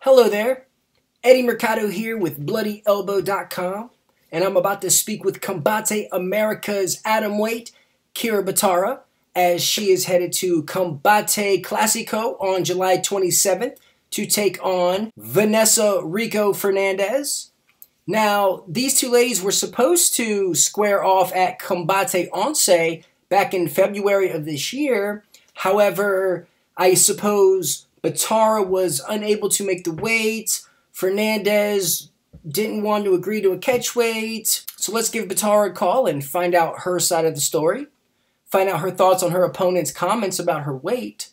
Hello there, Eddie Mercado here with BloodyElbow.com, and I'm about to speak with Combate America's atomweight, Kyra Batara, as she is headed to Combate Classico on July 27th to take on Vanessa Rico Fernandez. Now, these two ladies were supposed to square off at Combate Once back in February of this year. However, I suppose Batara was unable to make the weight. Fernandez didn't want to agree to a catch weight. So let's give Batara a call and find out her side of the story. Find out her thoughts on her opponent's comments about her weight.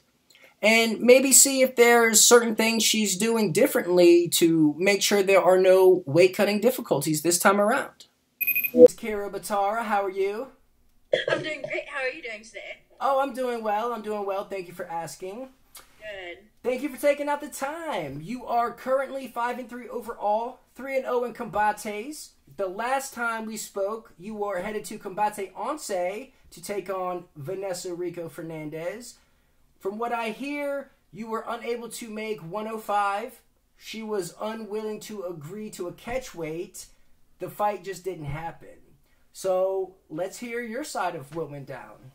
And maybe see if there's certain things she's doing differently to make sure there are no weight cutting difficulties this time around. Kyra Batara, how are you? I'm doing great. How are you doing today? Oh, I'm doing well. Thank you for asking. Good. Thank you for taking out the time. You are currently 5-3 overall, 3-0 in combates. The last time we spoke, you were headed to Combate Once to take on Vanessa Rico Fernandez. From what I hear, you were unable to make 105. She was unwilling to agree to a catch weight. The fight just didn't happen. So let's hear your side of what went down.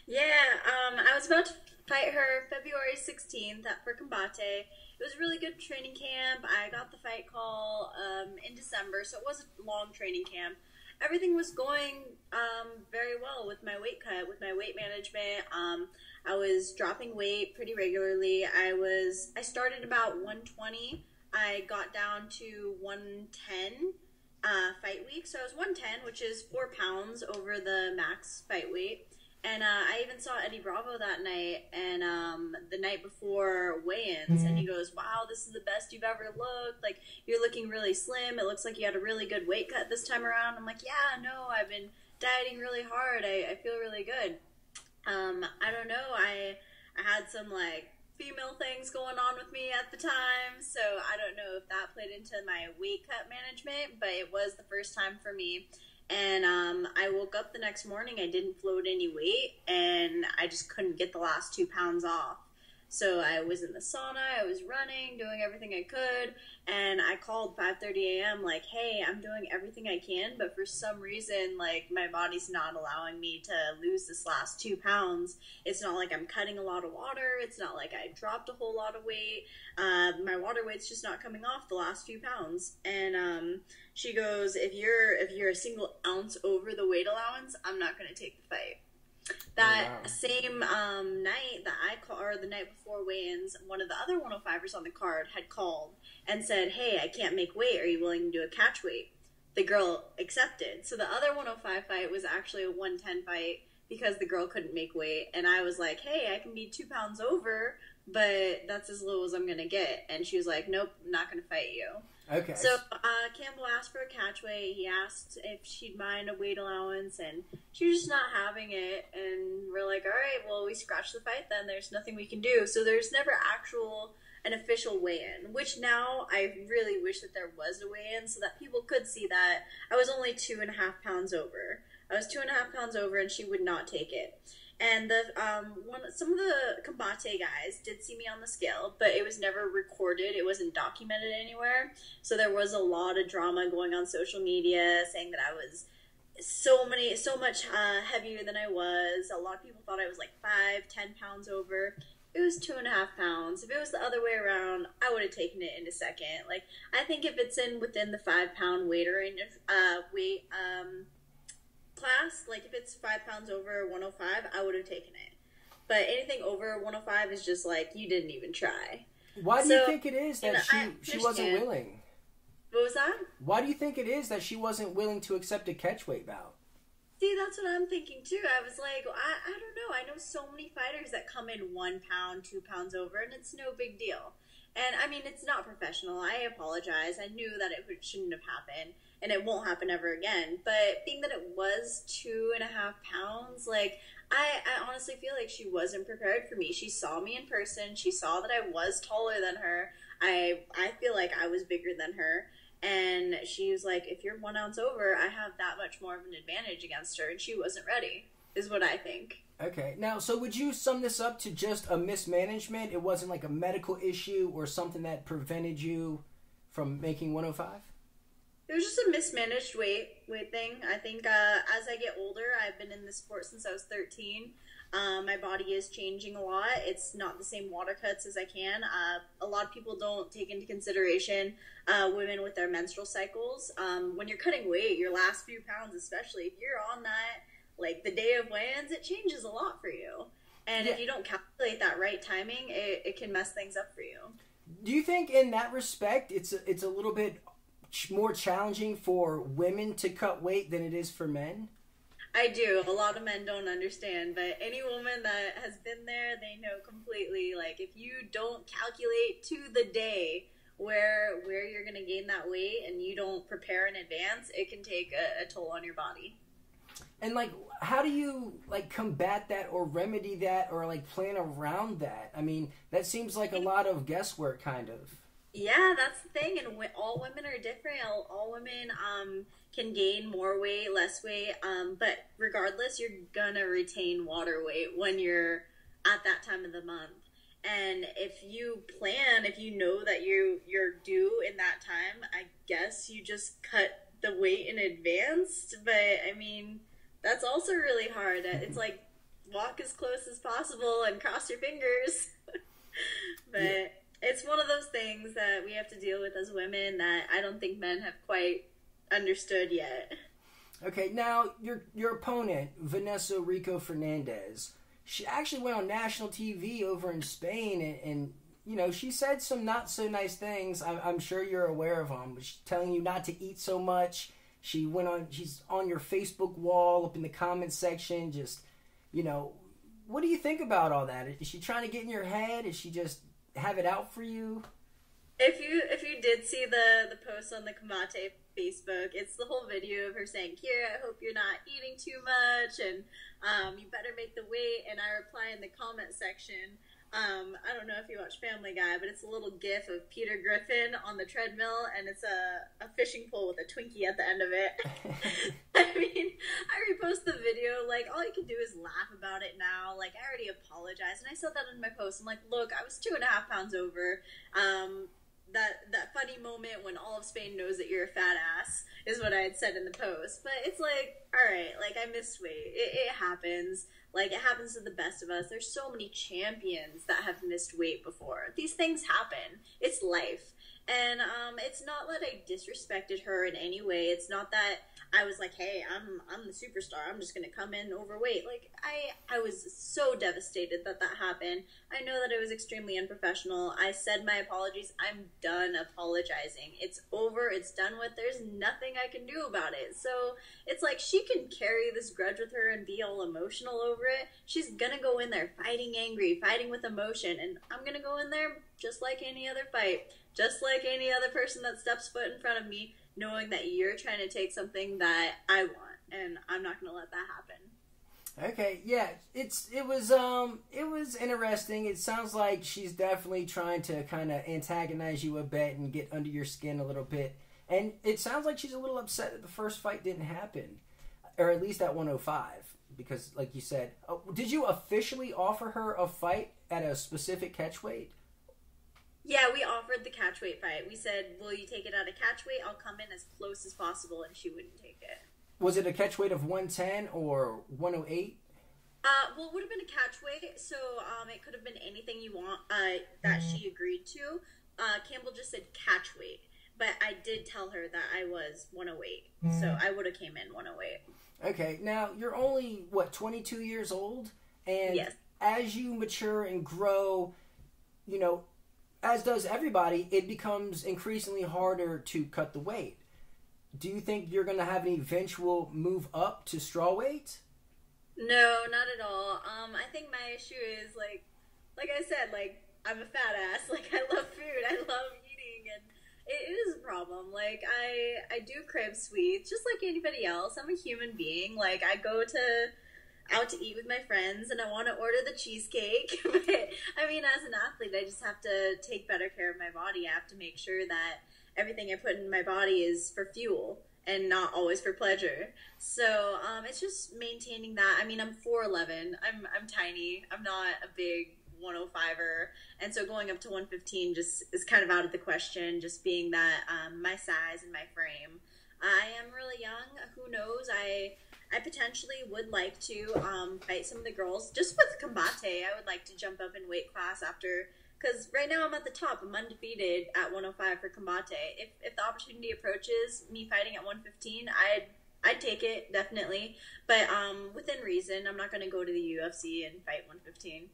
Yeah, I was about to fight her February 16th for Combate. It was a really good training camp. I got the fight call in December, so it wasn't a long training camp. Everything was going very well with my weight cut, with my weight management. I was dropping weight pretty regularly. I started about 120. I got down to 110 fight week. So I was 110, which is 4 pounds over the max fight weight. And I even saw Eddie Bravo that night, and the night before weigh-ins, and he goes, "Wow, this is the best you've ever looked. Like, you're looking really slim. It looks like you had a really good weight cut this time around." I'm like, "Yeah, no, I've been dieting really hard. I feel really good." I don't know. I had some like female things going on with me at the time, so I don't know if that played into my weight cut management, but it was the first time for me. And I woke up the next morning, I didn't float any weight, and I just couldn't get the last 2 pounds off. So I was in the sauna, I was running, doing everything I could, and I called 5:30 a.m. like, "Hey, I'm doing everything I can, but for some reason, like, my body's not allowing me to lose this last 2 pounds. It's not like I'm cutting a lot of water. It's not like I dropped a whole lot of weight. My water weight's just not coming off the last few pounds." And she goes, if you're a single ounce over the weight allowance, I'm not going to take the fight. That same night that I called, or the night before weigh-ins, one of the other 105ers on the card had called and said, "Hey, I can't make weight. Are you willing to do a catch weight?" The girl accepted. So the other 105 fight was actually a 110 fight because the girl couldn't make weight. And I was like, "Hey, I can be 2 pounds over, but that's as low as I'm going to get." And she was like, "Nope, I'm not going to fight you." Okay. So Campbell asked for a catch weight. He asked if she'd mind a weight allowance, and she was just not having it. And we're like, "All right, well, we scratched the fight then. There's nothing we can do." So there's never an official weigh-in, which now I really wish that there was a weigh-in so that people could see that I was only 2.5 pounds over. I was 2.5 pounds over, and she would not take it. And some of the Combate guys did see me on the scale, but it was never recorded. It wasn't documented anywhere. So there was a lot of drama going on social media saying that I was so much heavier than I was. A lot of people thought I was like 5-10 pounds over. It was 2.5 pounds. If it was the other way around, I would have taken it in a second. Like, I think if it's within the 5-pound weight range, class, like if it's 5 pounds over 105, I would have taken it. But anything over 105 is just like, you didn't even try. Why do you think it is that she wasn't willing? What was that? Why do you think it is that she wasn't willing to accept a catch weight bout? See, that's what I'm thinking too. I was like, I don't know. I know so many fighters that come in 1 pound, 2 pounds over, and it's no big deal. And I mean, it's not professional. I apologize. I knew that it shouldn't have happened, and it won't happen ever again. But being that it was 2.5 pounds, like, I honestly feel like she wasn't prepared for me. She saw me in person. She saw that I was taller than her. I feel like I was bigger than her. And she was like, "If you're 1 ounce over, I have that much more of an advantage against her." And she wasn't ready. is what I think. Okay. Now, so would you sum this up to just a mismanagement? It wasn't like a medical issue or something that prevented you from making 105? It was just a mismanaged weight thing. I think as I get older, I've been in this sport since I was 13. My body is changing a lot. It's not the same water cuts as I can. A lot of people don't take into consideration women with their menstrual cycles. When you're cutting weight, your last few pounds especially, if you're on that, like the day of weigh-ins, it changes a lot for you. And if you don't calculate that right timing, it can mess things up for you. Do you think in that respect it's a little bit more challenging for women to cut weight than it is for men? I do. A lot of men don't understand, but any woman that has been there, they know completely. Like, if you don't calculate to the day where you're going to gain that weight and you don't prepare in advance, it can take a toll on your body. And, like, how do you, like, combat that or remedy that or, like, plan around that? I mean, that seems like a lot of guesswork, kind of. Yeah, that's the thing, and all women are different. All women can gain more weight, less weight, but regardless, you're gonna retain water weight when you're at that time of the month. And if you plan, if you know that you're due in that time, I guess you just cut the weight in advance. But I mean, that's also really hard. It's like walk as close as possible and cross your fingers. But yeah. It's one of those things that we have to deal with as women that I don't think men have quite understood yet. Okay, now your opponent, Vanessa Rico Fernandez, she actually went on national TV over in Spain, and you know, she said some not so nice things. I'm sure you're aware of them. But she's telling you not to eat so much. She's on your Facebook wall, up in the comments section. Just, you know, what do you think about all that? Is she trying to get in your head? Is she just have it out for you? If you did see the post on the Combate Facebook, it's the whole video of her saying, "Kyra, I hope you're not eating too much, and you better make the weight." And I reply in the comment section, I don't know if you watch Family Guy, but it's a little gif of Peter Griffin on the treadmill, and it's a fishing pole with a Twinkie at the end of it. I mean, I repost the video, like, all you can do is laugh about it now. Like, I already apologized, and I said that in my post. I'm like, look, I was 2.5 pounds over. That funny moment when all of Spain knows that you're a fat ass is what I had said in the post. But it's like, all right, like, I missed weight. It happens. Like, it happens to the best of us. There's so many champions that have missed weight before. These things happen. It's life. And it's not that I disrespected her in any way. It's not that I was like, hey, I'm the superstar. I'm just going to come in overweight. Like, I was so devastated that happened. I know that it was extremely unprofessional. I said my apologies. I'm done apologizing. It's over. It's done with. There's nothing I can do about it. So it's like she can carry this grudge with her and be all emotional over it. She's going to go in there fighting angry, fighting with emotion. And I'm going to go in there just like any other fight. Just like any other person that steps foot in front of me, knowing that you're trying to take something that I want, and I'm not going to let that happen. Okay, yeah, it was interesting. It sounds like she's definitely trying to kind of antagonize you a bit and get under your skin a little bit. And it sounds like she's a little upset that the first fight didn't happen, or at least at 105, because, like you said, did you officially offer her a fight at a specific catch weight? Yeah, we offered the catch weight fight. We said, will you take it at a catch weight? I'll come in as close as possible, and she wouldn't take it. Was it a catch weight of 110 or 108? Well, it would have been a catch weight, so it could have been anything you want that she agreed to. Campbell just said catch weight, but I did tell her that I was 108, so I would have came in 108. Okay, now you're only, 22 years old? And yes. As you mature and grow, you know, as does everybody, it becomes increasingly harder to cut the weight. Do you think you're going to have an eventual move up to straw weight? No, not at all. I think my issue is, like I said, like, I'm a fat ass. Like, I love food. I love eating, and it is a problem. Like, I do crave sweets, just like anybody else. I'm a human being. Like, I go out to eat with my friends, and I want to order the cheesecake. But I mean, as an athlete, I just have to take better care of my body. I have to make sure that everything I put in my body is for fuel. and not always for pleasure. So it's just maintaining that. I mean, I'm 4'11". I'm tiny. I'm not a big 105er, and so going up to 115 just is kind of out of the question, just being that my size and my frame. I am really young. Who knows? I potentially would like to fight some of the girls. Just with Combate, I would like to jump up in weight class after, because right now I'm at the top. I'm undefeated at 105 for Combate. If the opportunity approaches me fighting at 115, I'd take it, definitely. But within reason, I'm not going to go to the UFC and fight 115.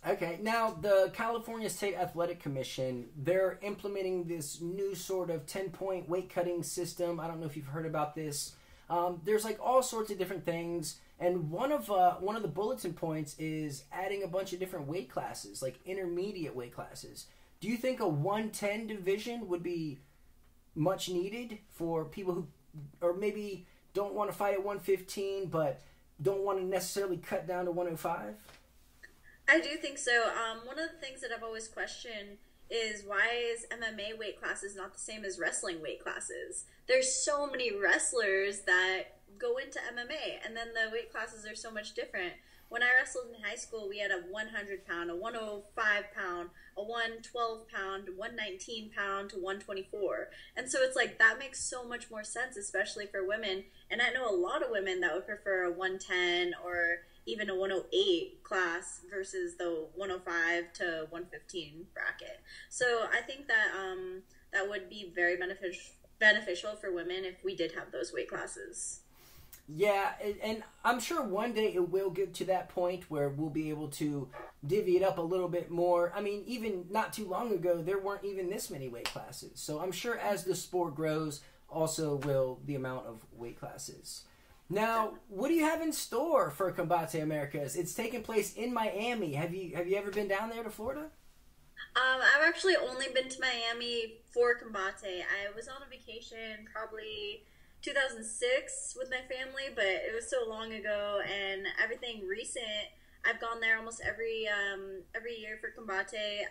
Okay, now the California State Athletic Commission, they're implementing this new sort of 10-point weight cutting system. I don't know if you've heard about this. There's like all sorts of different things, and one of the bulletin points is adding a bunch of different weight classes, like intermediate weight classes. Do you think a 110 division would be much needed for people who, or maybe don't want to fight at 115, but don't want to necessarily cut down to 105? I do think so. One of the things that I've always questioned is, why is MMA weight classes not the same as wrestling weight classes? There's so many wrestlers that go into MMA, and then the weight classes are so much different. When I wrestled in high school, we had a 100 pound, a 105 pound, a 112 pound, 119 pound to 124. And so it's like, that makes so much more sense, especially for women. And I know a lot of women that would prefer a 110 or even a 108 class versus the 105 to 115 bracket. So I think that that would be very beneficial for women if we did have those weight classes. Yeah, and I'm sure one day it will get to that point where we'll be able to divvy it up a little bit more. I mean, even not too long ago, there weren't even this many weight classes. So I'm sure as the sport grows, also will the amount of weight classes. Now, what do you have in store for Combate Americas? It's taking place in Miami. Have you ever been down there to Florida? I've actually only been to Miami for Combate. I was on a vacation probably 2006 with my family, but it was so long ago, and everything recent, I've gone there almost every year for Combate.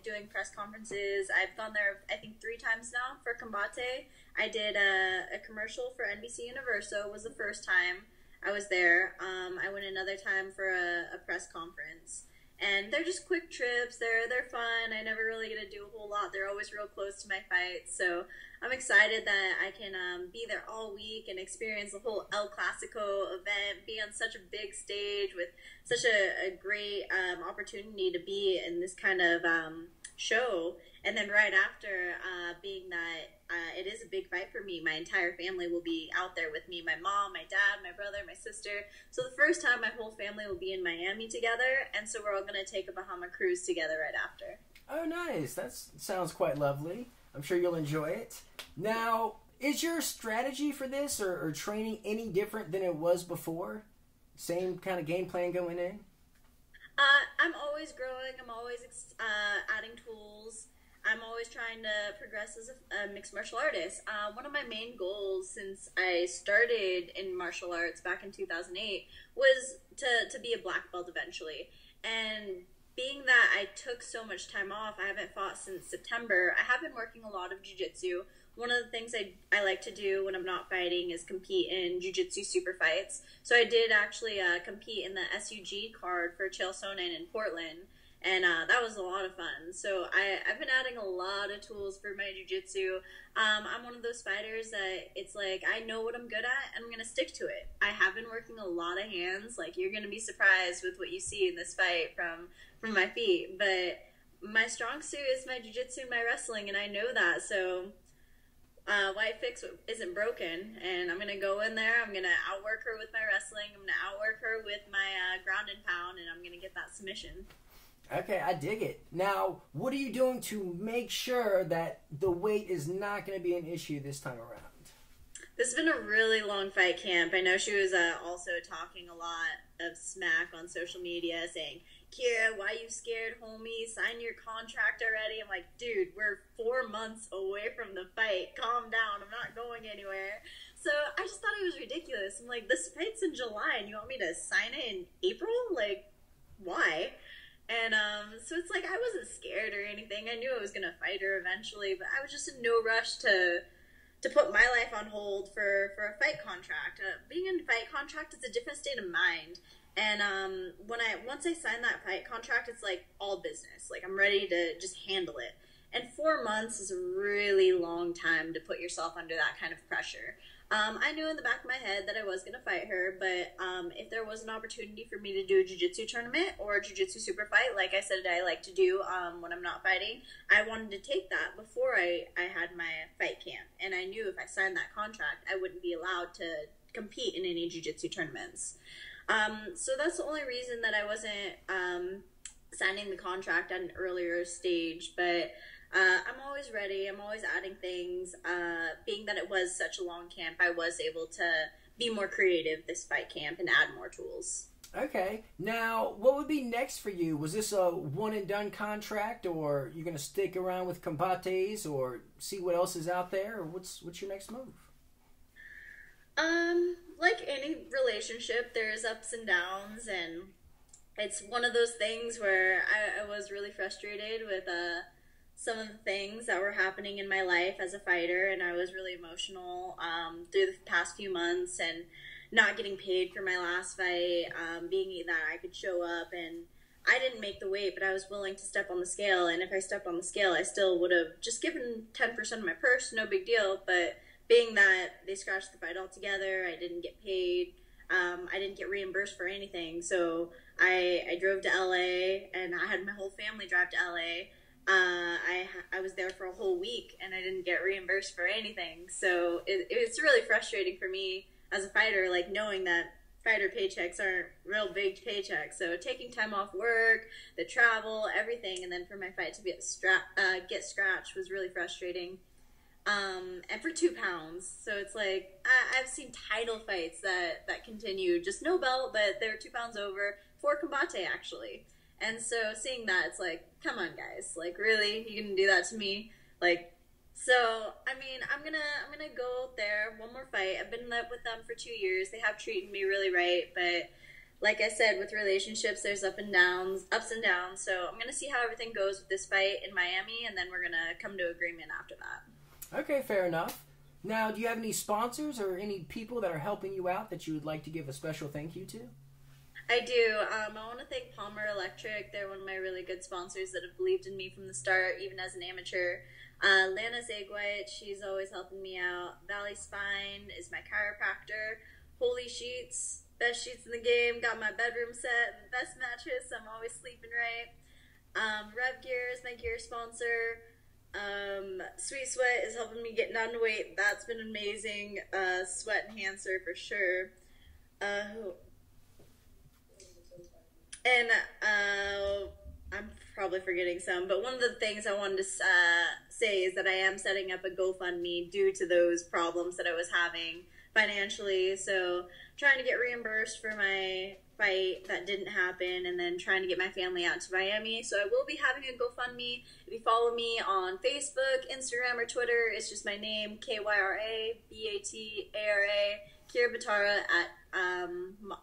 Doing press conferences. I've gone there, I think, 3 times now for Combate. I did a commercial for NBC Universo. Was the first time I was there. I went another time for a press conference. And they're just quick trips. They're fun. I never really get to do a whole lot. They're always real close to my fights. So I'm excited that I can be there all week and experience the whole El Clasico event, be on such a big stage with such a great opportunity to be in this kind of show. And then right after, being that it is a big fight for me, my entire family will be out there with me. My mom, my dad, my brother, my sister. So the first time my whole family will be in Miami together, and so we're all going to take a Bahama cruise together right after. Oh, nice. That sounds quite lovely. I'm sure you'll enjoy it. Now, is your strategy for this or training any different than it was before? Same kind of game plan going in? I'm always growing. I'm always adding tools. I'm always trying to progress as a mixed martial artist. One of my main goals since I started in martial arts back in 2008 was to be a black belt eventually. And being that I took so much time off, I haven't fought since September, I have been working a lot of jiu-jitsu. One of the things I like to do when I'm not fighting is compete in jiu-jitsu super fights. So I did actually compete in the SUG card for Chael Sonnen in Portland. And that was a lot of fun. So I've been adding a lot of tools for my jiu-jitsu. I'm one of those fighters that it's like, I know what I'm good at, and I'm going to stick to it. I have been working a lot of hands. Like, you're going to be surprised with what you see in this fight from my feet. But my strong suit is my jiu-jitsu and my wrestling, and I know that. So White Fix isn't broken, and I'm going to go in there. I'm going to outwork her with my wrestling. I'm going to outwork her with my ground and pound, and I'm going to get that submission. Okay, I dig it. Now, what are you doing to make sure that the weight is not going to be an issue this time around? This has been a really long fight camp. I know she was also talking a lot of smack on social media, saying, Kyra, why you scared, homie? Sign your contract already. I'm like, dude, we're 4 months away from the fight. Calm down. I'm not going anywhere. So I just thought it was ridiculous. I'm like, this fight's in July, and you want me to sign it in April? Like, why? And so it's like, I wasn't scared or anything. I knew I was going to fight her eventually, but I was just in no rush to to put my life on hold for a fight contract. Being in a fight contract is a different state of mind. And once I sign that fight contract, it's like all business. Like I'm ready to just handle it. And 4 months is a really long time to put yourself under that kind of pressure. I knew in the back of my head that I was going to fight her, but if there was an opportunity for me to do a jiu-jitsu tournament or a jiu-jitsu super fight, like I said I like to do when I'm not fighting, I wanted to take that before I had my fight camp. And I knew if I signed that contract, I wouldn't be allowed to compete in any jiu-jitsu tournaments. So that's the only reason that I wasn't signing the contract at an earlier stage, but I'm always ready. I'm always adding things. Being that it was such a long camp, I was able to be more creative this fight camp and add more tools. Okay. Now, what would be next for you? Was this a one-and-done contract, or you going to stick around with Combates or see what else is out there, or what's your next move? Like any relationship, there's ups and downs, and it's one of those things where I was really frustrated with some of the things that were happening in my life as a fighter, and I was really emotional through the past few months, and not getting paid for my last fight, being that I could show up, and I didn't make the weight, but I was willing to step on the scale, and if I stepped on the scale, I still would have just given 10% of my purse, no big deal, but being that they scratched the fight altogether, I didn't get paid, I didn't get reimbursed for anything, so I drove to LA, and I had my whole family drive to LA. I was there for a whole week, and I didn't get reimbursed for anything, so it's really frustrating for me as a fighter, like knowing that fighter paychecks aren't real big paychecks, so taking time off work, the travel, everything, and then for my fight to get scratched was really frustrating. And for 2 pounds, so it's like I've seen title fights that continue, just no belt, but they're 2 pounds over for Combate actually. And so seeing that, it's like, come on guys, like really, you gonna do that to me? Like, so I mean, I'm gonna go there one more fight. I've been with them for 2 years. They have treated me really right, but like I said, with relationships, there's ups and downs. So I'm gonna see how everything goes with this fight in Miami, and then we're gonna come to agreement after that. Okay, fair enough. Now, do you have any sponsors or any people that are helping you out that you would like to give a special thank you to? I do. I want to thank Palmer Electric. They're one of my really good sponsors that have believed in me from the start, even as an amateur. Lana Zagwite, she's always helping me out. Valley Spine is my chiropractor. Holy Sheets, best sheets in the game. Got my bedroom set, best mattress. I'm always sleeping right. Rev Gear is my gear sponsor. Sweet Sweat is helping me get down to weight. That's been amazing. Sweat enhancer for sure. And I'm probably forgetting some, but one of the things I wanted to say is that I am setting up a GoFundMe due to those problems that I was having financially. So trying to get reimbursed for my fight that didn't happen, and then trying to get my family out to Miami. So I will be having a GoFundMe. If you follow me on Facebook, Instagram, or Twitter, it's just my name, Kyra Batara, Kyra Batara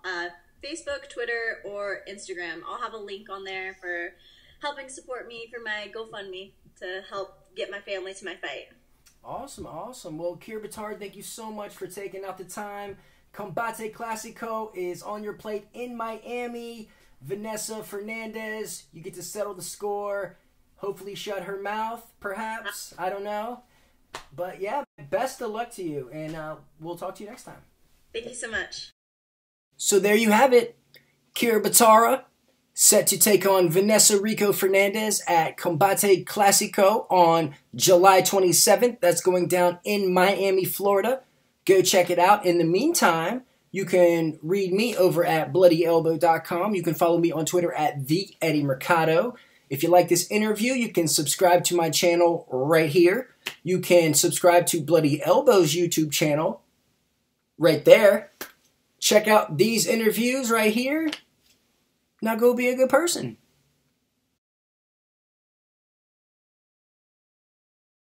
at Facebook, Twitter, or Instagram. I'll have a link on there for helping support me for my GoFundMe to help get my family to my fight. Awesome, awesome. Well, Kyra Batara, thank you so much for taking out the time. Combate Classico is on your plate in Miami. Vanessa Fernandez, you get to settle the score. Hopefully shut her mouth, perhaps. I don't know. But yeah, best of luck to you, and we'll talk to you next time. Thank you so much. So there you have it. Kyra Batara set to take on Vanessa Rico Fernandez at Combate Classico on July 27th. That's going down in Miami, Florida. Go check it out. In the meantime, you can read me over at bloodyelbow.com. You can follow me on Twitter at @Mercado. If you like this interview, you can subscribe to my channel right here. You can subscribe to Bloody Elbow's YouTube channel right there. Check out these interviews right here. Now go be a good person.